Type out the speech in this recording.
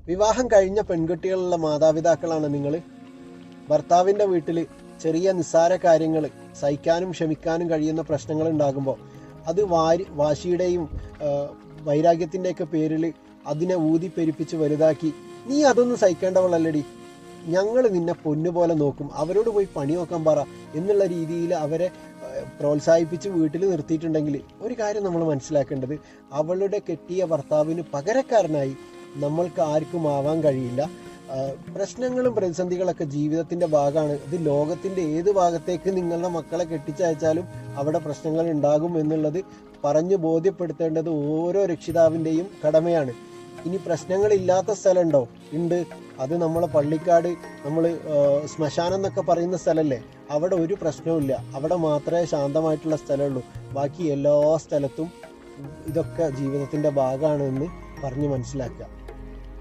വിവാഹം കഴിഞ്ഞ പെൺകുട്ടികളുള്ള മാതാപിതാക്കളാണ് നിങ്ങൾ. ഭർത്താവിൻ്റെ വീട്ടിൽ ചെറിയ നിസ്സാര കാര്യങ്ങൾ സഹിക്കാനും ക്ഷമിക്കാനും കഴിയുന്ന പ്രശ്നങ്ങൾ ഉണ്ടാകുമ്പോൾ അത് വാശിയുടെയും വൈരാഗ്യത്തിൻ്റെയൊക്കെ പേരിൽ അതിനെ ഊതിപ്പെരിപ്പിച്ച് വലുതാക്കി നീ അതൊന്നും സഹിക്കേണ്ടവളല്ലടി, ഞങ്ങൾ നിന്നെ പൊന്നുപോലെ നോക്കും, അവരോട് പോയി പണി നോക്കാൻ പറ എന്നുള്ള രീതിയിൽ അവരെ പ്രോത്സാഹിപ്പിച്ച് വീട്ടിൽ നിർത്തിയിട്ടുണ്ടെങ്കിൽ ഒരു കാര്യം നമ്മൾ മനസ്സിലാക്കേണ്ടത്, അവളുടെ കെട്ടിയ ഭർത്താവിന് പകരക്കാരനായി നമ്മൾക്ക് ആർക്കും ആവാൻ കഴിയില്ല. പ്രശ്നങ്ങളും പ്രതിസന്ധികളൊക്കെ ജീവിതത്തിൻ്റെ ഭാഗമാണ്. ഇത് ലോകത്തിൻ്റെ ഏത് ഭാഗത്തേക്ക് നിങ്ങളുടെ മക്കളെ കെട്ടിച്ചയച്ചാലും അവിടെ പ്രശ്നങ്ങൾ ഉണ്ടാകും എന്നുള്ളത് പറഞ്ഞു ബോധ്യപ്പെടുത്തേണ്ടത് ഓരോ രക്ഷിതാവിൻ്റെയും കടമയാണ്. ഇനി പ്രശ്നങ്ങളില്ലാത്ത സ്ഥലമുണ്ടോ? ഉണ്ട്. അത് നമ്മളെ പള്ളിക്കാട്, നമ്മൾ ശ്മശാനം എന്നൊക്കെ പറയുന്ന സ്ഥലമല്ലേ, അവിടെ ഒരു പ്രശ്നവുമില്ല. അവിടെ മാത്രമേ ശാന്തമായിട്ടുള്ള സ്ഥലമുള്ളൂ. ബാക്കി എല്ലാ സ്ഥലത്തും ഇതൊക്കെ ജീവിതത്തിൻ്റെ ഭാഗമാണ് എന്ന് പറഞ്ഞ് മനസ്സിലാക്കുക.